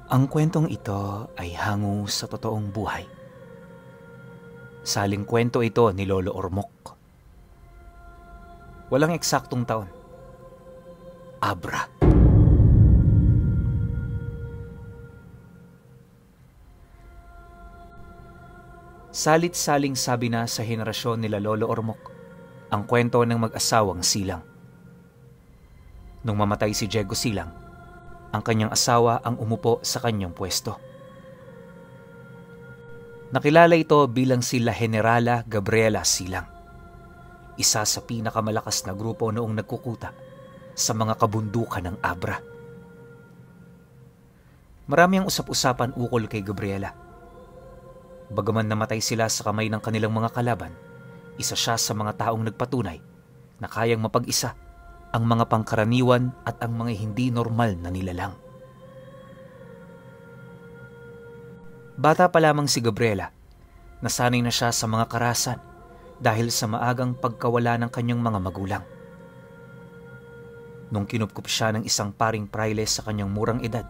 Ang kwentong ito ay hango sa totoong buhay. Saling kwento ito ni Lolo Ormoc. Walang eksaktong taon. Abra. Salit-saling sabi na sa henerasyon nila Lolo Ormoc ang kwento ng mag-asawang Silang. Nung mamatay si Diego Silang, ang kanyang asawa ang umupo sa kanyang pwesto. Nakilala ito bilang sila Generala Gabriela Silang, isa sa pinakamalakas na grupo noong nagkukuta sa mga kabundukan ng Abra. Marami ang usap-usapan ukol kay Gabriela. Bagaman namatay sila sa kamay ng kanilang mga kalaban, isa siya sa mga taong nagpatunay na kayang mapag-isa ang mga pangkaraniwan at ang mga hindi normal na nilalang. Bata pa lamang si Gabriela, nasanay na siya sa mga karahasan dahil sa maagang pagkawala ng kanyang mga magulang. Nung kinupkup siya ng isang paring praile sa kanyang murang edad,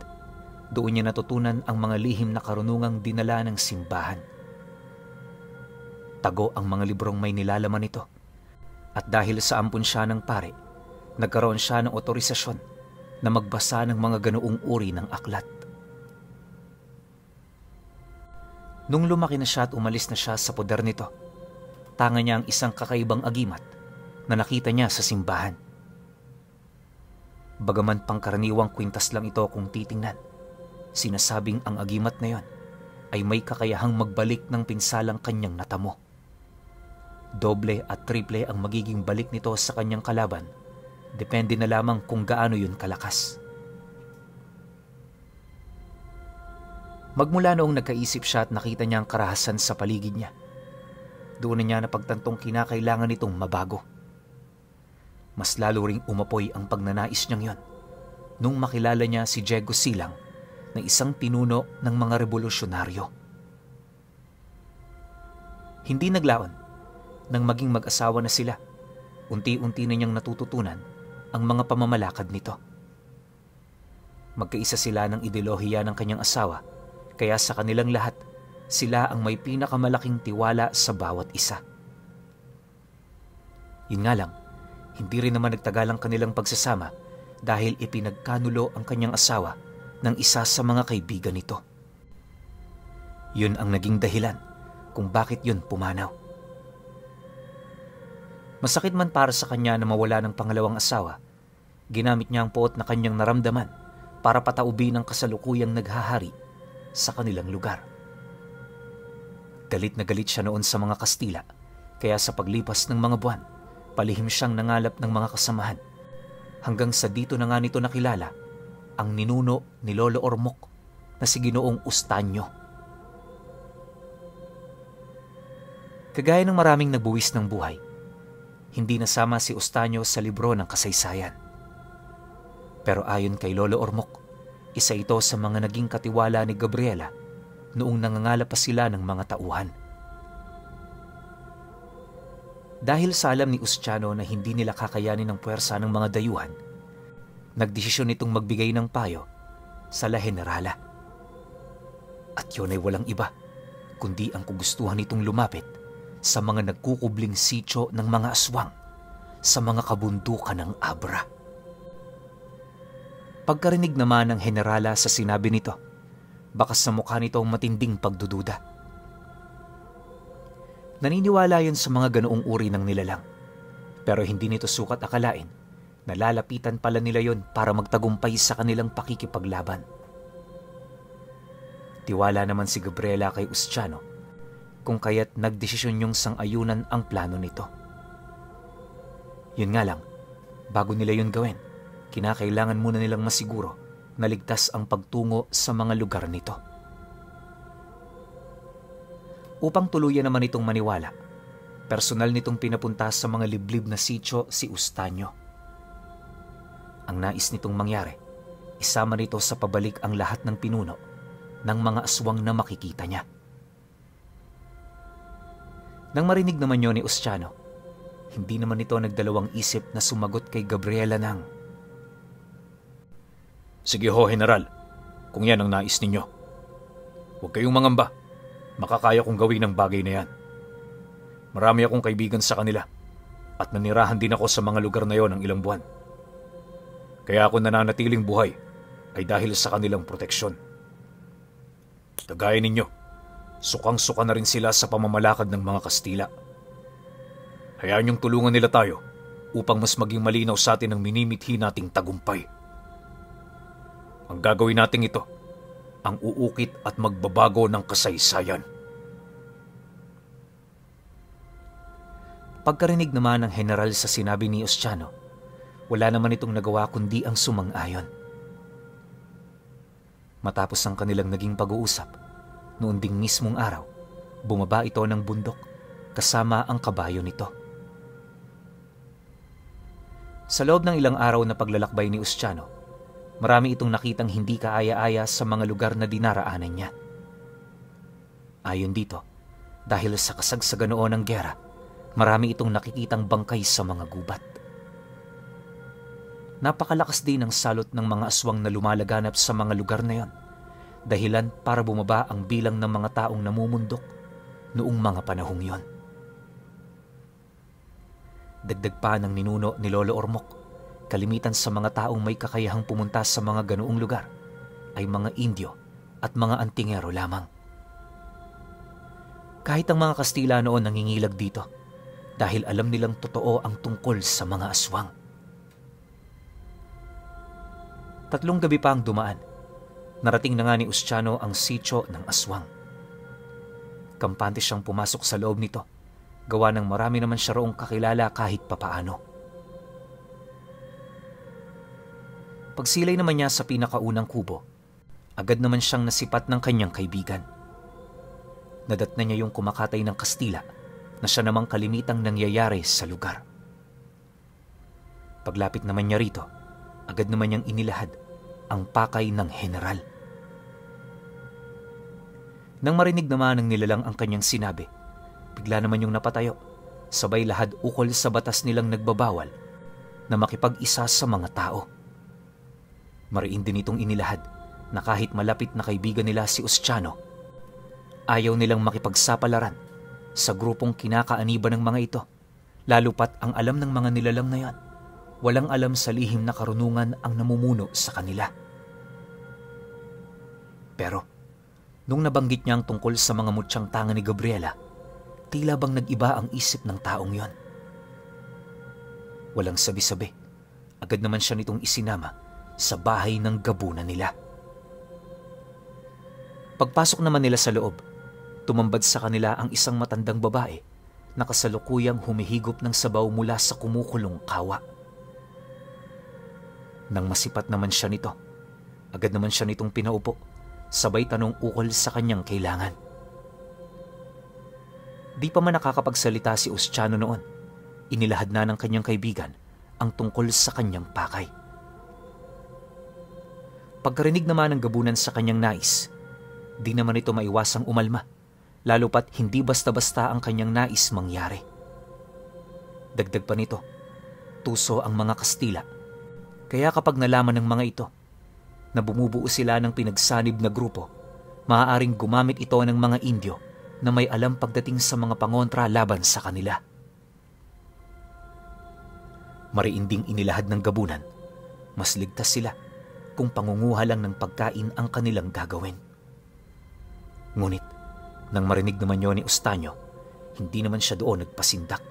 doon niya natutunan ang mga lihim na karunungang dinala ng simbahan. Tago ang mga librong may nilalaman nito, at dahil sa ampun siya ng pare, nagkaroon siya ng otorisasyon na magbasa ng mga ganoong uri ng aklat. Nung lumaki na siya at umalis na siya sa poder nito, tanga niya ang isang kakaibang agimat na nakita niya sa simbahan. Bagaman pangkaraniwang kwintas lang ito kung titingnan, sinasabing ang agimat na yon ay may kakayahang magbalik ng pinsalang kanyang natamo. Doble at triple ang magiging balik nito sa kanyang kalaban, depende na lamang kung gaano yun kalakas. Magmula noong nagkaisip siya at nakita niya ang karahasan sa paligid niya, doon na niya napagtantong kinakailangan nitong mabago. Mas lalo ring umapoy ang pagnanais niyang yon nung makilala niya si Diego Silang na isang pinuno ng mga revolusyonaryo. Hindi naglaon nang maging mag-asawa na sila, unti-unti na niyang natututunan ang mga pamamalakad nito. Magkaisa sila ng ideolohiya ng kanyang asawa, kaya sa kanilang lahat, sila ang may pinakamalaking tiwala sa bawat isa. Yun nga lang, hindi rin naman nagtagal ang kanilang pagsasama dahil ipinagkanulo ang kanyang asawa ng isa sa mga kaibigan nito. Yun ang naging dahilan kung bakit yun pumanaw. Masakit man para sa kanya na mawala ng pangalawang asawa, ginamit niya ang poot na kanyang naramdaman para pataubin ang kasalukuyang naghahari sa kanilang lugar. Galit na galit siya noon sa mga Kastila, kaya sa paglipas ng mga buwan, palihim siyang nangalap ng mga kasamahan, hanggang sa dito na nga nito nakilala ang ninuno ni Lolo Ormoc na si Ginoong Ustanyo. Kagaya ng maraming nagbuwis ng buhay, hindi nasama si Ustanyo sa libro ng kasaysayan. Pero ayon kay Lolo Ormoc, isa ito sa mga naging katiwala ni Gabriela noong nangangalap pa sila ng mga tauhan. Dahil sa alam ni Ustiano na hindi nila kakayanin ang puwersa ng mga dayuhan, nagdesisyon itong magbigay ng payo sa La Generala. At yun ay walang iba, kundi ang kugustuhan nitong lumapit sa mga nagkukubling sityo ng mga aswang sa mga kabundukan ng Abra. Pagkarinig naman ng Generala sa sinabi nito, bakas sa mukha nito ang matinding pagdududa. Naniniwala yun sa mga ganoong uri ng nilalang, pero hindi nito sukat akalain na lalapitan pala nila yon para magtagumpay sa kanilang pakikipaglaban. Tiwala naman si Gabriela kay Ustiano, kung kaya't nagdesisyon yung sang-ayunan ang plano nito. Yun nga lang, bago nila yun gawin, kinakailangan muna nilang masiguro na ligtas ang pagtungo sa mga lugar nito. Upang tuluyan naman itong maniwala, personal nitong pinapunta sa mga liblib na sityo si Ustanyo. Ang nais nitong mangyari, isama nito sa pabalik ang lahat ng pinuno ng mga aswang na makikita niya. Nang marinig naman yun ni Ustiano, hindi naman ito nagdalawang isip na sumagot kay Gabriela ng, "Sige ho, General. kung yan ang nais ninyo. Huwag kayong mangamba. Makakaya kong gawin ang bagay na yan. Marami akong kaibigan sa kanila at nanirahan din ako sa mga lugar na yon ng ilang buwan. Kaya ako nananatiling buhay ay dahil sa kanilang proteksyon. Kagaya ninyo, sukang-suka na rin sila sa pamamalakad ng mga Kastila. Hayaan niyong tulungan nila tayo upang mas maging malinaw sa atin ang minimithi nating tagumpay. Ang gagawin nating ito, ang uukit at magbabago ng kasaysayan. Pagkarinig naman ng general sa sinabi ni Ostiano, wala naman itong nagawa kundi ang sumang-ayon. Matapos ang kanilang naging pag-uusap, noon ding mismong araw, bumaba ito ng bundok kasama ang kabayo nito. Sa loob ng ilang araw na paglalakbay ni Ostiano, marami itong nakitang hindi kaaya-aya sa mga lugar na dinaraanan niya. Ayon dito, dahil sa kasagsagan noon ng giyera, marami itong nakikitang bangkay sa mga gubat. Napakalakas din ang salot ng mga aswang na lumalaganap sa mga lugar na yon, dahilan para bumaba ang bilang ng mga taong namumundok noong mga panahong yon. Dagdag pa ng ninuno ni Lolo Ormoc, kalimitan sa mga taong may kakayahang pumunta sa mga ganoong lugar ay mga Indio at mga antingero lamang. Kahit ang mga Kastila noon nangingilag dito dahil alam nilang totoo ang tungkol sa mga aswang. 3 gabi pa ang dumaan. Narating na nga ni Ostiano ang sitio ng aswang. Kampante siyang pumasok sa loob nito, gawa ng marami naman siya roong kakilala kahit papaano. Pagsilay naman niya sa pinakaunang kubo, agad naman siyang nasipat ng kanyang kaibigan. Nadatna niya yung kumakatay ng Kastila na siya namang kalimitang nangyayari sa lugar. Paglapit naman niya rito, agad naman niyang inilahad ang pakay ng general. Nang marinig naman ng nilalang ang kanyang sinabi, bigla naman yung napatayo, sabay lahad ukol sa batas nilang nagbabawal na makipag-isa sa mga tao. Mariin din itong inilahad na kahit malapit na kaibigan nila si Ostiano, ayaw nilang makipagsapalaran sa grupong kinakaaniba ng mga ito, lalo pat ang alam ng mga nilalang na yan, walang alam sa lihim na karunungan ang namumuno sa kanila. Pero, nung nabanggit niya ang tungkol sa mga mutsyang tanga ni Gabriela, tila bang nag-iba ang isip ng taong yon. Walang sabi-sabi, agad naman siya nitong isinama sa bahay ng gabunan nila. Pagpasok naman nila sa loob, tumambad sa kanila ang isang matandang babae na kasalukuyang humihigop ng sabaw mula sa kumukulong kawa. Nang masipat naman siya nito, agad naman siya nitong pinaupo, sabay tanong ukol sa kanyang kailangan. Di pa man nakakapagsalita si Ostiano noon, inilahad na ng kanyang kaibigan ang tungkol sa kanyang pakay. Pagkarinig naman ng gabunan sa kanyang nais, di naman ito maiwasang umalma, lalo pat hindi basta-basta ang kanyang nais mangyari. Dagdag pa nito, tuso ang mga Kastila. Kaya kapag nalaman ng mga ito na bumubuo sila ng pinagsanib na grupo, maaaring gumamit ito ng mga Indio na may alam pagdating sa mga pangontra laban sa kanila. Mariinding inilahad ng gabunan, mas ligtas sila kung pangunguha lang ng pagkain ang kanilang gagawin. Ngunit, nang marinig naman yun ni Ostiano, hindi naman siya doon nagpasindak.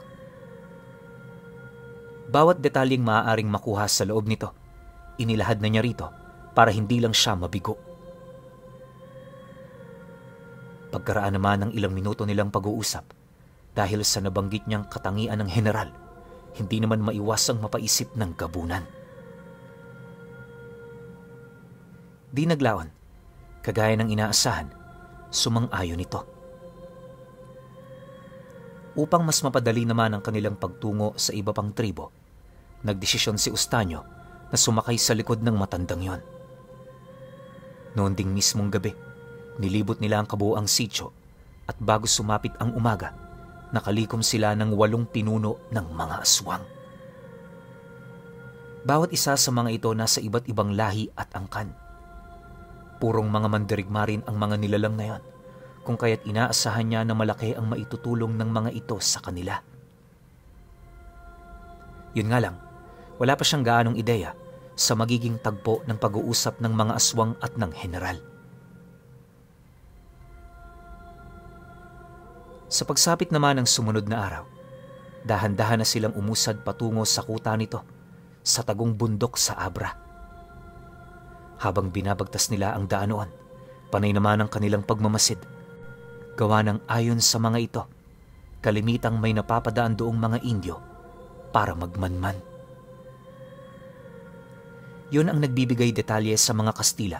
Bawat detalyeng maaaring makuha sa loob nito, inilahad na niya rito para hindi lang siya mabigo. Pagkaraan naman ng ilang minuto nilang pag-uusap, dahil sa nabanggit niyang katangian ng general, hindi naman maiwasang mapaisip ng gabunan. Di naglaon, kagaya ng inaasahan, sumang-ayon ito. Upang mas mapadali naman ang kanilang pagtungo sa iba pang tribo, nagdesisyon si Ostiano na sumakay sa likod ng matandang yon. Noon ding mismong gabi, nilibot nila ang kabuoang sitio at bago sumapit ang umaga, nakalikom sila ng 8 pinuno ng mga aswang. Bawat isa sa mga ito nasa iba't ibang lahi at angkan. Purong mga mandirigma rin ang mga nilalang na yon, kung kaya't inaasahan niya na malaki ang maitutulong ng mga ito sa kanila. Yun nga lang, wala pa siyang gaanong ideya sa magiging tagpo ng pag-uusap ng mga aswang at ng general. Sa pagsapit naman ng sumunod na araw, dahan-dahan na silang umusad patungo sa kuta nito sa tagong bundok sa Abra. Habang binabagtas nila ang daan noon, panay naman ang kanilang pagmamasid. Gawa ng ayon sa mga ito, kalimitang may napapadaan doong mga Indyo para magmanman. Yun ang nagbibigay detalye sa mga Kastila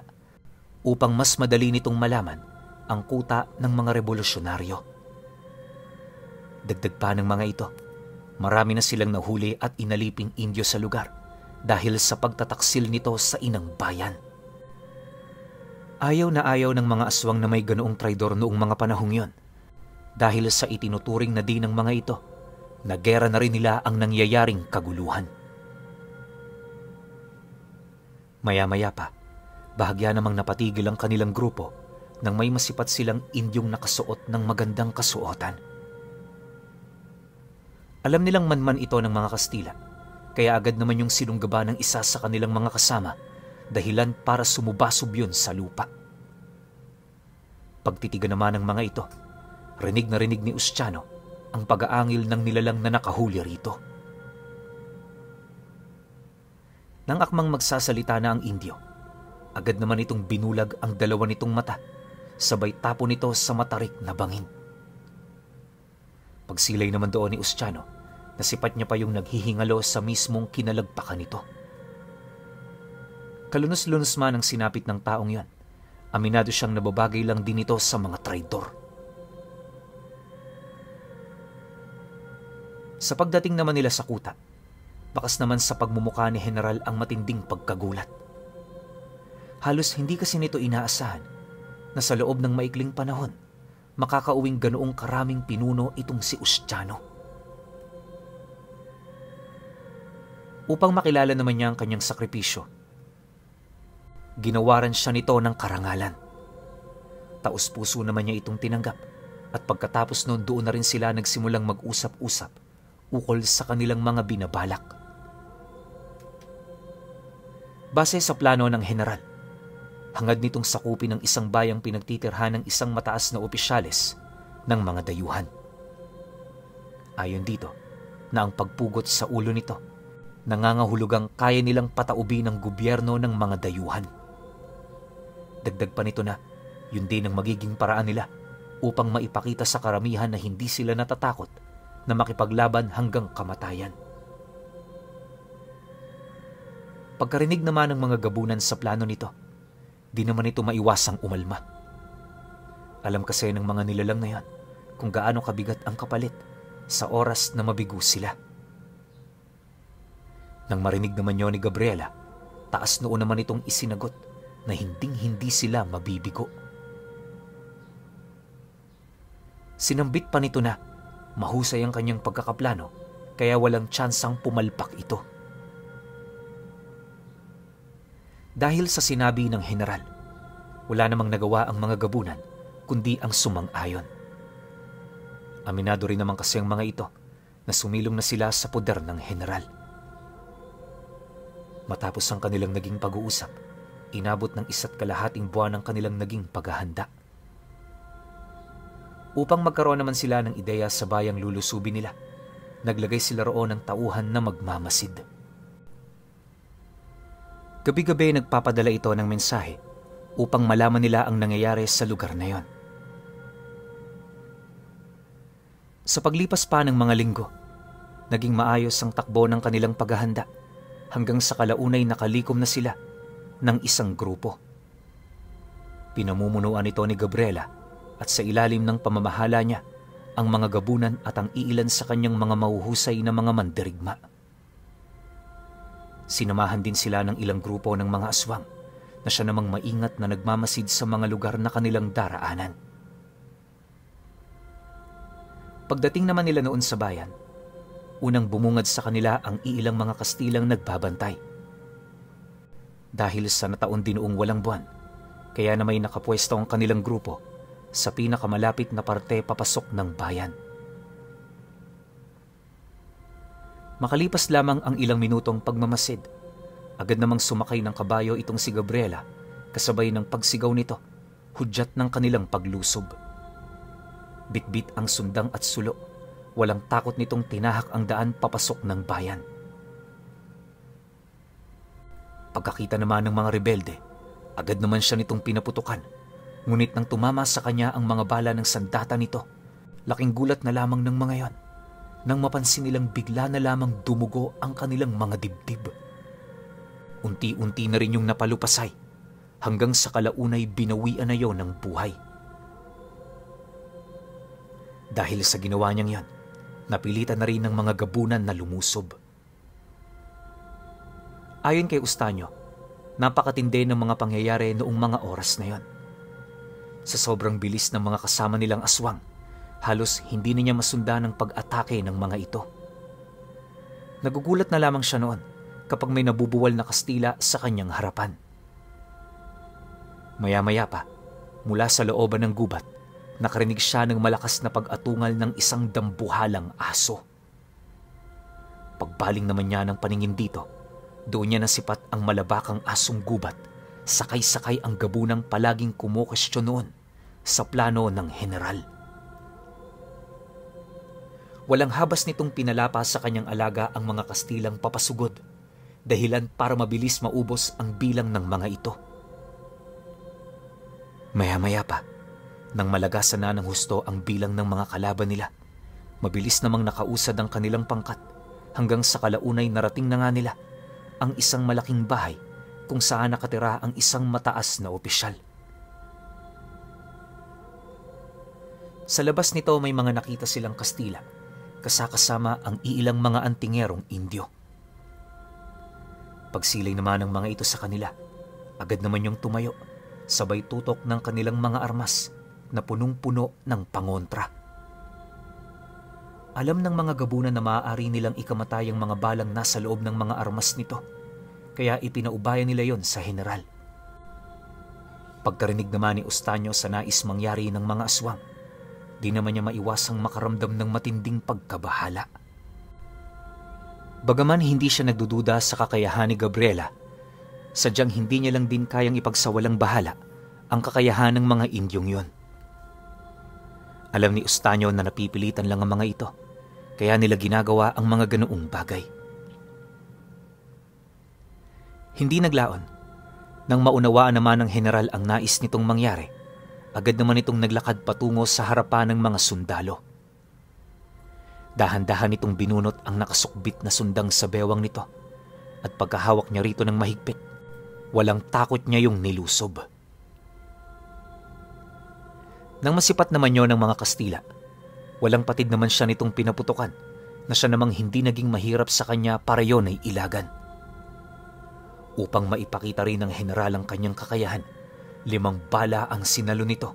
upang mas madali nitong malaman ang kuta ng mga revolusyonaryo. Dagdag pa ng mga ito, marami na silang nahuli at inaliping Indyo sa lugar dahil sa pagtataksil nito sa inang bayan. Ayaw na ayaw ng mga aswang na may ganoong traidor noong mga panahong yon dahil sa itinuturing na din ng mga ito na gera na rin nila ang nangyayaring kaguluhan. Maya-maya pa, bahagya namang napatigil ang kanilang grupo nang may masipat silang Indyong nakasuot ng magandang kasuotan. Alam nilang manman ito ng mga Kastila, kaya agad naman yung sinunggaba ng isa sa kanilang mga kasama, dahilan para sumubasub yun sa lupa. Pagtitigan naman ng mga ito, rinig na rinig ni Ustiano ang pag-aangil ng nilalang na nakahuli rito. Nang akmang magsasalita na ang Indyo, agad naman itong binulag ang dalawa nitong mata, sabay tapo nito sa matarik na bangin. Pagsilay naman doon ni Ustiano, nasipat niya pa yung naghihingalo sa mismong kinalagpakan nito. Kalunos-lunos man ang sinapit ng taong yon, aminado siyang nababagay lang din ito sa mga traidor. Sa pagdating naman nila sa kuta, bakas naman sa pagmumukha ni General ang matinding pagkagulat. Halos hindi kasi nito inaasahan na sa loob ng maikling panahon, makakauwing ganoong karaming pinuno itong si Ustiano. Upang makilala naman niya ang kanyang sakripisyo, ginawaran siya nito ng karangalan. Taos-puso naman niya itong tinanggap at pagkatapos noon doon na rin sila nagsimulang mag-usap-usap ukol sa kanilang mga binabalak. Base sa plano ng general, hangad nitong sakupin ng isang bayang pinagtitirhan ng isang mataas na opisyales ng mga dayuhan. Ayon dito na ang pagpugot sa ulo nito, nangangahulugang kaya nilang pataubi ng gobyerno ng mga dayuhan. Dagdag pa nito na yun din ang magiging paraan nila upang maipakita sa karamihan na hindi sila natatakot na makipaglaban hanggang kamatayan. Pagkarinig naman ng mga gabunan sa plano nito, di naman ito maiwasang umalma. Alam kasi ng mga nilalang na yan kung gaano kabigat ang kapalit sa oras na mabigo sila. Nang marinig naman yun ni Gabriela, taas noon naman itong isinagot na hinding-hindi sila mabibigo. Sinambit pa nito na mahusay ang kanyang pagkakaplano kaya walang tsansang pumalpak ito. Dahil sa sinabi ng general, wala namang nagawa ang mga gabunan kundi ang sumang-ayon. Aminado rin naman kasi ang mga ito na sumilong na sila sa poder ng general. Matapos ang kanilang naging pag-uusap, inabot ng 1.5 buwan ang kanilang naging paghahanda. Upang magkaroon naman sila ng ideya sa bayang lulusubin nila, naglagay sila roon ng tauhan na magmamasid. Gabi-gabi nagpapadala ito ng mensahe upang malaman nila ang nangyayari sa lugar na yon. Sa paglipas pa ng mga linggo, naging maayos ang takbo ng kanilang paghahanda hanggang sa kalaunay nakalikom na sila ng isang grupo. Pinamumunuan ito ni Gabriela at sa ilalim ng pamamahala niya ang mga gabunan at ang iilan sa kanyang mga mahuhusay na mga mandirigma. Sinamahan din sila ng ilang grupo ng mga aswang na siya namang maingat na nagmamasid sa mga lugar na kanilang daraanan. Pagdating naman nila noon sa bayan, unang bumungad sa kanila ang iilang mga Kastilang nagbabantay. Dahil sa nataon din noong walang buwan, kaya na may nakapwesto ang kanilang grupo sa pinakamalapit na parte papasok ng bayan. Makalipas lamang ang ilang minutong pagmamasid, agad namang sumakay ng kabayo itong si Gabriela kasabay ng pagsigaw nito, hudyat ng kanilang paglusob. Bitbit ang sundang at sulo, walang takot nitong tinahak ang daan papasok ng bayan. Pagkakita naman ng mga rebelde, agad naman siya nitong pinaputukan, ngunit nang tumama sa kanya ang mga bala ng sandata nito, laking gulat na lamang ng mga yon nang mapansin nilang bigla na lamang dumugo ang kanilang mga dibdib. Unti-unti na rin yung napalupasay, hanggang sa kalaunay binawian na yon ng buhay. Dahil sa ginawa niyang yon, napilitan na rin ng mga gabunan na lumusob. Ayon kay Ustanyo, napakatindi ng mga pangyayari noong mga oras na yon. Sa sobrang bilis ng mga kasama nilang aswang, halos hindi na niya masundan ang pag-atake ng mga ito. Nagugulat na lamang siya noon kapag may nabubuwal na Kastila sa kanyang harapan. Maya-maya pa, mula sa looban ng gubat, nakarinig siya ng malakas na pag-atungal ng isang dambuhalang aso. Pagbaling naman niya ng paningin dito, doon niya nasipat ang malabakang asong gubat, sakay-sakay ang gabunang palaging kumukestyon noon sa plano ng general. Walang habas nitong pinalapa sa kanyang alaga ang mga Kastilang papasugod, dahilan para mabilis maubos ang bilang ng mga ito. Maya-maya pa, nang malagasan na ng husto ang bilang ng mga kalaban nila, mabilis namang nakausad ang kanilang pangkat hanggang sa kalaunay narating na nga nila ang isang malaking bahay kung saan nakatira ang isang mataas na opisyal. Sa labas nito may mga nakita silang Kastila, kasakasama ang iilang mga antingerong Indio. Pagsilay naman ng mga ito sa kanila, agad naman yung tumayo, sabay tutok ng kanilang mga armas na punong-puno ng pangontra. Alam ng mga gabunan na maaari nilang ikamatay ang mga balang nasa loob ng mga armas nito, kaya ipinaubayan nila yon sa general. Pagkarinig naman ni Ustanyo sa nais mangyari ng mga aswang, di naman niya maiwasang makaramdam ng matinding pagkabahala. Bagaman hindi siya nagdududa sa kakayahan ni Gabriela, sadyang hindi niya lang din kayang ipagsawalang bahala ang kakayahan ng mga Indyong yon. Alam ni Ustanyo na napipilitan lang ang mga ito, kaya nila ginagawa ang mga ganoong bagay. Hindi naglaon. Nang maunawaan naman ng general ang nais nitong mangyari, agad naman itong naglakad patungo sa harapan ng mga sundalo. Dahan-dahan itong binunot ang nakasukbit na sundang sa bewang nito, at pagkahawak niya rito ng mahigpit, walang takot niya yung nilusob. Nang masipat naman yon ng mga Kastila, walang patid naman siya nitong pinaputukan na siya namang hindi naging mahirap sa kanya para yon ay ilagan. Upang maipakita rin ng general ang kanyang kakayahan, 5 bala ang sinalo nito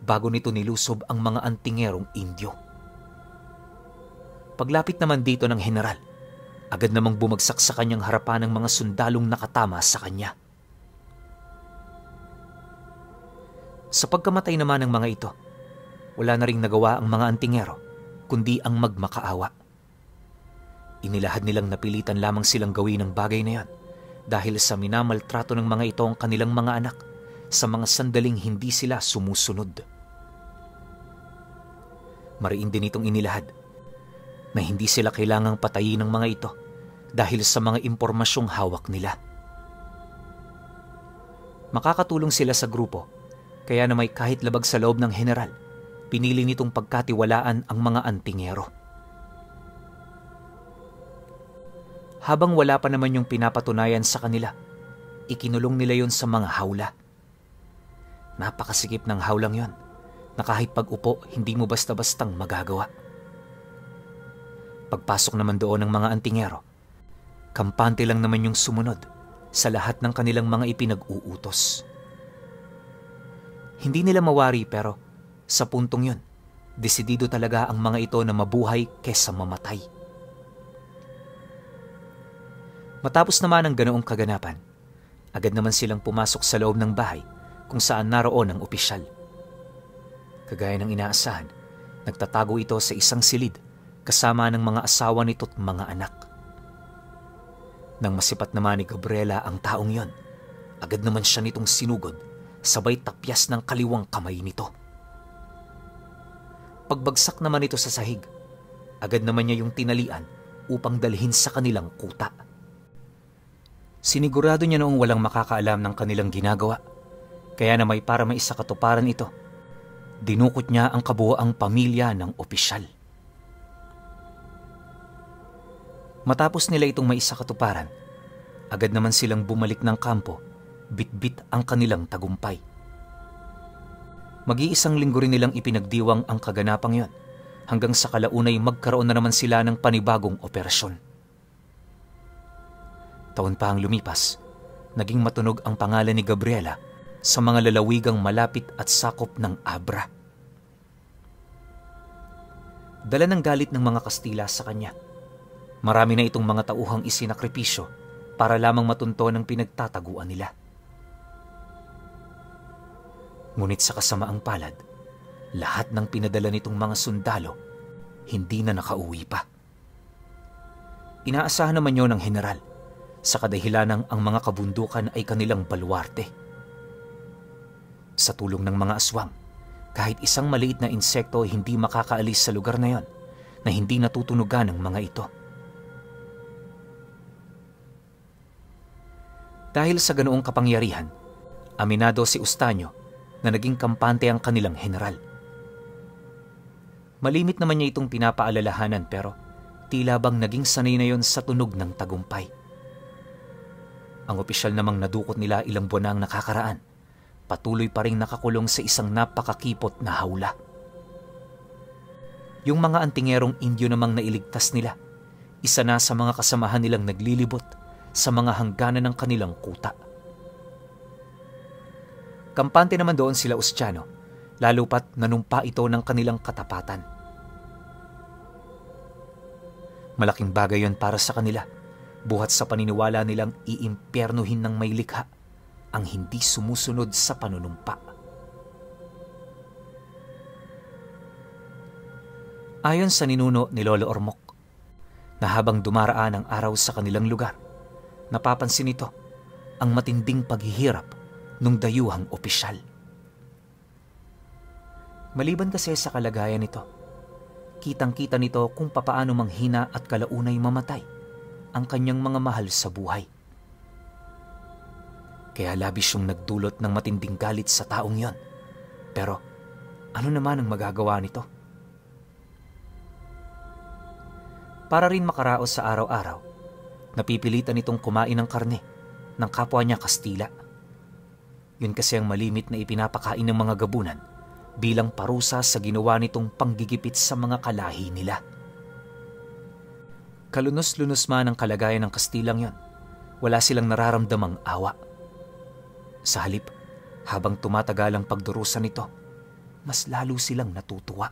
bago nito nilusob ang mga antingerong Indio. Paglapit naman dito ng general, agad namang bumagsak sa kanyang harapan ng mga sundalong nakatama sa kanya. Sa pagkamatay naman ng mga ito, wala na ring nagawa ang mga antingero kundi ang magmakaawa. Inilahad nilang napilitan lamang silang gawin ang bagay na yan dahil sa minamaltrato ng mga ito ang kanilang mga anak sa mga sandaling hindi sila sumusunod. Mariin din itong inilahad na hindi sila kailangang patayin ng mga ito dahil sa mga impormasyong hawak nila. Makakatulong sila sa grupo, kaya na may kahit labag sa loob ng general, pinili nitong pagkatiwalaan ang mga antingero. Habang wala pa naman yung pinapatunayan sa kanila, ikinulong nila yon sa mga hawla. Napakasikip ng hawlang yon, na kahit pag-upo hindi mo basta-bastang magagawa. Pagpasok naman doon ng mga antingero, kampante lang naman yung sumunod sa lahat ng kanilang mga ipinag-uutos. Hindi nila mawari pero sa puntong yun, desidido talaga ang mga ito na mabuhay kesa mamatay. Matapos naman ang ganoong kaganapan, agad naman silang pumasok sa loob ng bahay kung saan naroon ang opisyal. Kagaya ng inaasahan, nagtatago ito sa isang silid kasama ng mga asawa nito't mga anak. Nang masipat naman ni Gabriela ang taong yon, agad naman siya nitong sinugod, sabay tapyas ng kaliwang kamay nito. Pagbagsak naman ito sa sahig, agad naman niya yung tinalian upang dalhin sa kanilang kuta. Sinigurado niya noong walang makakaalam ng kanilang ginagawa, kaya na may para maisakatuparan ito, dinukot niya ang kabuoang pamilya ng opisyal. Matapos nila itong maisakatuparan, agad naman silang bumalik ng kampo, bitbit ang kanilang tagumpay. Mag-iisang linggo rin nilang ipinagdiwang ang kaganapang yon, hanggang sa kalaunay magkaroon na naman sila ng panibagong operasyon. Taon pa ang lumipas, naging matunog ang pangalan ni Gabriela sa mga lalawigang malapit at sakop ng Abra. Dala ng galit ng mga Kastila sa kanya. Marami na itong mga tauhang isinakripisyo para lamang matunto ng pinagtataguan nila. Ngunit sa kasamaang palad, lahat ng pinadala nitong mga sundalo hindi na nakauwi pa. Inaasahan naman yun ng general, sa kadahilanang ang mga kabundukan ay kanilang baluarte. Sa tulong ng mga aswang, kahit isang maliit na insekto ay hindi makakaalis sa lugar na yon na hindi natutunugan ng mga ito. Dahil sa ganoong kapangyarihan, aminado si Ustanyo na naging kampante ang kanilang general. Malimit naman niya itong pinapaalalahanan pero tila bang naging sanay na yon sa tunog ng tagumpay. Ang opisyal namang nadukot nila ilang buwan na ang nakakaraan, patuloy pa rin nakakulong sa isang napakakipot na hawla. Yung mga antingerong Indyo namang nailigtas nila, isa na sa mga kasamahan nilang naglilibot sa mga hangganan ng kanilang kuta. Kampante naman doon sila Ustiano, lalo pat nanumpa ito ng kanilang katapatan. Malaking bagay yon para sa kanila, buhat sa paniniwala nilang iimpyernuhin ng may likha ang hindi sumusunod sa panunumpa. Ayon sa ninuno ni Lolo Ormoc, na habang dumaraan ang araw sa kanilang lugar, napapansin nito ang matinding paghihirap ng dayuhang opisyal. Maliban kasi sa kalagayan nito, kitang-kita nito kung papaano manghina at kalaunay mamatay ang kanyang mga mahal sa buhay. Kaya labis siyang nagdulot ng matinding galit sa taong yon. Pero ano naman ang magagawa nito? Para rin makaraos sa araw-araw, napipilitan itong kumain ng karne ng kapwa niya Kastila. Yun kasi ang malimit na ipinapakain ng mga gabunan bilang parusa sa ginawa nitong panggigipit sa mga kalahi nila. Kalunos-lunos man ang kalagayan ng Kastilang yon, wala silang nararamdamang awa. Sa halip, habang tumatagal ang pagdurusa nito, mas lalo silang natutuwa.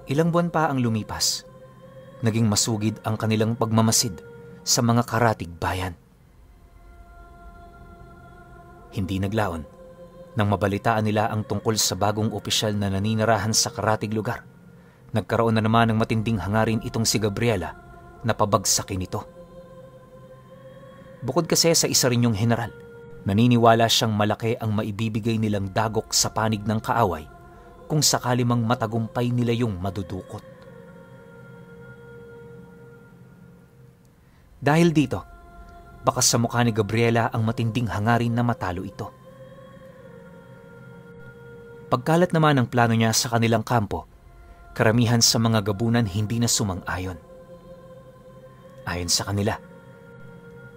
Ilang buwan pa ang lumipas, naging masugid ang kanilang pagmamasid sa mga karatig bayan. Hindi naglaon nang mabalitaan nila ang tungkol sa bagong opisyal na naninirahan sa karatig lugar. Nagkaroon na naman ng matinding hangarin itong si Gabriela na pabagsakin ito. Bukod kasi sa isa rin yung general, naniniwala siyang malaki ang maibibigay nilang dagok sa panig ng kaaway kung sakali mang matagumpay nila yung madudukot. Dahil dito, bakas sa mukha ni Gabriela ang matinding hangarin na matalo ito. Pagkalat naman ang plano niya sa kanilang kampo, karamihan sa mga gabunan hindi na sumang-ayon. Ayon sa kanila,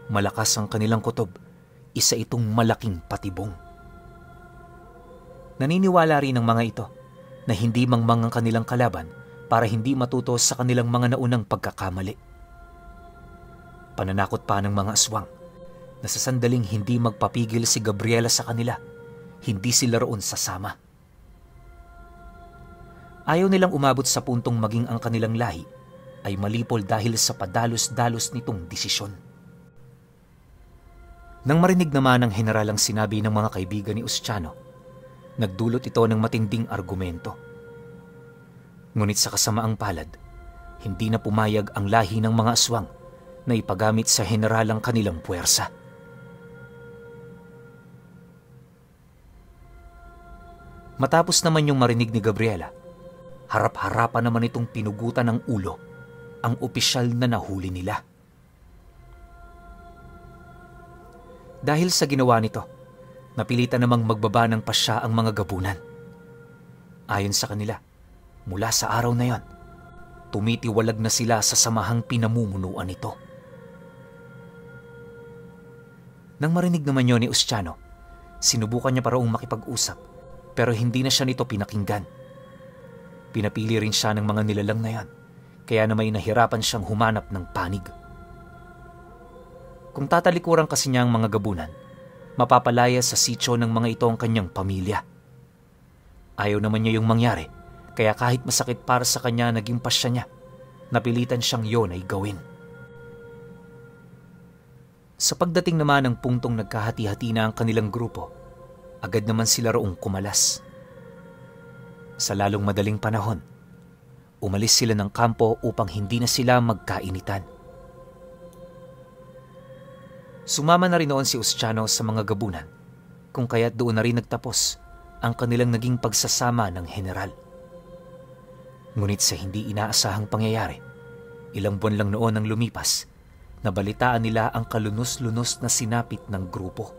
malakas ang kanilang kutob, isa itong malaking patibong. Naniniwala rin ang mga ito na hindi mangmang ang kanilang kalaban para hindi matuto sa kanilang mga naunang pagkakamali. Pananakot pa ng mga aswang na sa sandaling hindi magpapigil si Gabriela sa kanila, hindi sila roon sasama. Ayaw nilang umabot sa puntong maging ang kanilang lahi ay malipol dahil sa padalos-dalos nitong desisyon. Nang marinig naman ng general ang sinabi ng mga kaibigan ni Ustiano, nagdulot ito ng matinding argumento. Ngunit sa kasamaang palad, hindi na pumayag ang lahi ng mga aswang na ipagamit sa general ang kanilang puwersa. Matapos naman yung marinig ni Gabriela, harap-harapan naman itong pinugutan ng ulo ang opisyal na nahuli nila. Dahil sa ginawa nito, napilitan namang magbaba ng pasya ang mga gabunan. Ayon sa kanila, mula sa araw na yon, tumitiwalag na sila sa samahang pinamumunuan nito. Nang marinig naman yun ni Ustiano, sinubukan niya pa raong makipag-usap pero hindi na siya nito pinakinggan. Pinapili rin siya ng mga nilalang na yan, kaya na may nahirapan siyang humanap ng panig. Kung tatalikuran kasi niya ang mga gabunan, mapapalaya sa sityo ng mga ito ang kanyang pamilya. Ayaw naman niya yung mangyari, kaya kahit masakit para sa kanya naging pasya niya, napilitan siyang yon ay gawin. Sa pagdating naman ng punktong nagkahati-hati na ang kanilang grupo, agad naman sila roong kumalas. Sa lalong madaling panahon, umalis sila ng kampo upang hindi na sila magkainitan. Sumama na rin noon si Ustiano sa mga gabunan, kung kaya't doon na rin nagtapos ang kanilang naging pagsasama ng general. Ngunit sa hindi inaasahang pangyayari, ilang buwan lang noon ang lumipas, nabalitaan nila ang kalunos-lunos na sinapit ng grupo.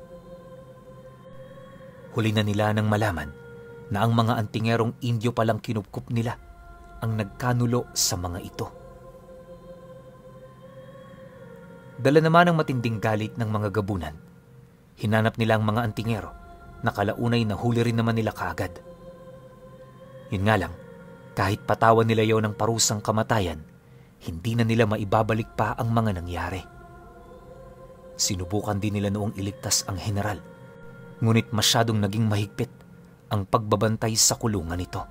Huli na nila nang malaman na ang mga antingerong Indyo palang kinupkup nila ang nagkanulo sa mga ito. Dala naman ng matinding galit ng mga gabunan, hinanap nila ang mga antingero na kalaunay na huli rin naman nila kaagad. Yun nga lang, kahit patawan nila yon ng parusang kamatayan, hindi na nila maibabalik pa ang mga nangyari. Sinubukan din nila noong iligtas ang general, ngunit masyadong naging mahigpit ang pagbabantay sa kulungan nito.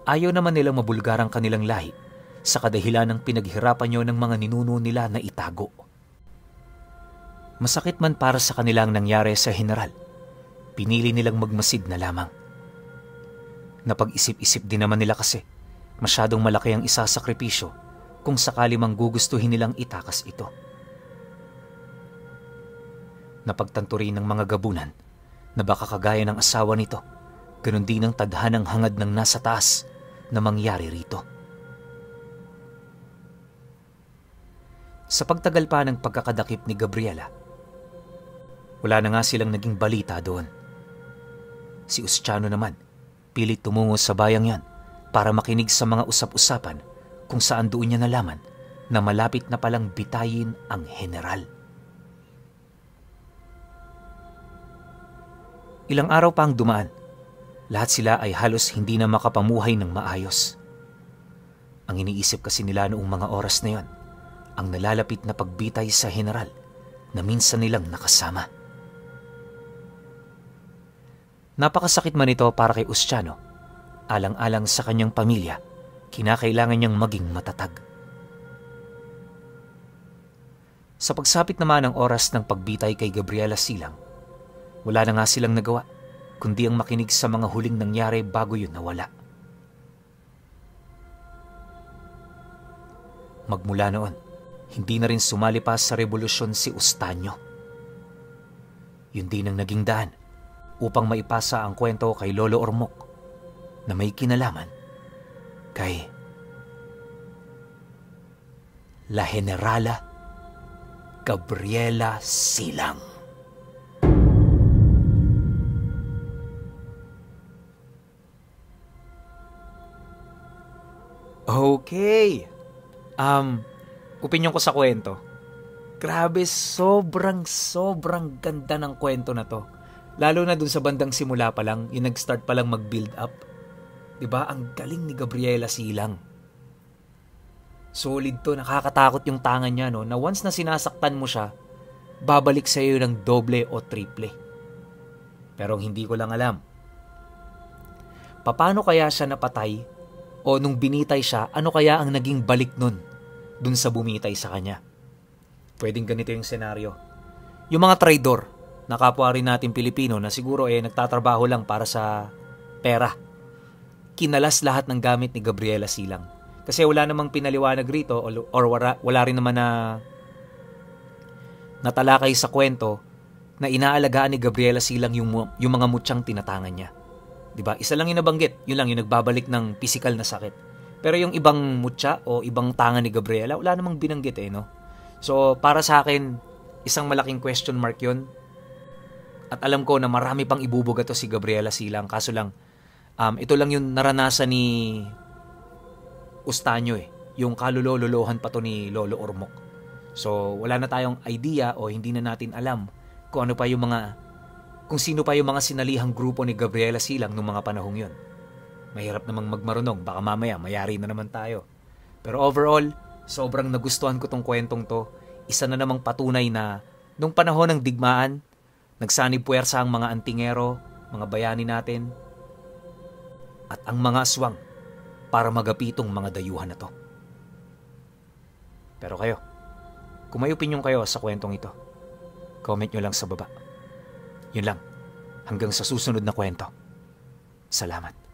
Ayaw naman nilang mabulgar ang kanilang lahi sa kadahilan ng pinaghirapan nyo ng mga ninuno nila na itago. Masakit man para sa kanilang nangyari sa general, pinili nilang magmasid na lamang. Napag-isip-isip din naman nila kasi masyadong malaki ang isasakripisyo kung sakali mang gugustuhin nilang itakas ito. Napagtanto rin ng mga gabunan na baka kagaya ng asawa nito, ganun din ang tadhanang hangad ng nasa taas na mangyari rito. Sa pagtagal pa ng pagkakadakip ni Gabriela, wala na nga silang naging balita doon. Si Ustiano naman, pilit tumungo sa bayang yan para makinig sa mga usap-usapan kung saan doon niya nalaman na malapit na palang bitayin ang general. Ilang araw pa ang dumaan, lahat sila ay halos hindi na makapamuhay ng maayos. Ang iniisip kasi nila noong mga oras na yon, ang nalalapit na pagbitay sa general na minsan nilang nakasama. Napakasakit man ito para kay Ustiano, alang-alang sa kanyang pamilya, kinakailangan niyang maging matatag. Sa pagsapit naman ng oras ng pagbitay kay Gabriela Silang, wala na nga silang nagawa, kundi ang makinig sa mga huling nangyari bago yun nawala. Magmula noon, hindi na rin sumali pa sa revolusyon si Ustanyo. Yun din ang naging daan upang maipasa ang kwento kay Lolo Ormoc na may kinalaman kay La Generala Gabriela Silang. Okay. Opinyon ko sa kwento. Grabe, sobrang ganda ng kwento na to. Lalo na dun sa bandang simula pa lang, yung nag-start pa lang mag-build up. Diba? Ang galing ni Gabriela Silang. Solid to, nakakatakot yung tangan niya, no? Na once na sinasaktan mo siya, babalik sa iyo ng doble o triple. Pero hindi ko lang alam, paano kaya siya napatay? O nung binitay siya, ano kaya ang naging balik nun dun sa bumitay sa kanya? Pwedeng ganito yung senaryo. Yung mga traidor na kapwa rin natin Pilipino na siguro nagtatrabaho lang para sa pera. Kinalas lahat ng gamit ni Gabriela Silang. Kasi wala namang pinaliwanag rito or wala rin naman na natalakay sa kwento na inaalagaan ni Gabriela Silang yung mga mutyang tinatangan niya. 'Di ba? Isa lang yung nabanggit, yun lang yung nagbabalik ng physical na sakit. Pero yung ibang mutya o ibang tanga ni Gabriela, wala namang binanggit no. So para sa akin, isang malaking question mark yun. At alam ko na marami pang ibubuga to si Gabriela Silang, kaso lang ito lang yung naranasan ni Ustanyo yung kalulolohan pa to ni Lolo Ormoc. So wala na tayong idea o hindi na natin alam kung sino pa yung mga sinalihang grupo ni Gabriela Silang nung mga panahong yun. Mahirap namang magmarunong, baka mamaya mayari na naman tayo. Pero overall, sobrang nagustuhan ko tong kwentong to. Isa na namang patunay na nung panahon ng digmaan, nagsanib puwersa ang mga antingero, mga bayani natin, at ang mga aswang para magapitong mga dayuhan na to. Pero kayo, kung may opinion kayo sa kwentong ito, comment nyo lang sa baba. Yun lang. Hanggang sa susunod na kwento. Salamat.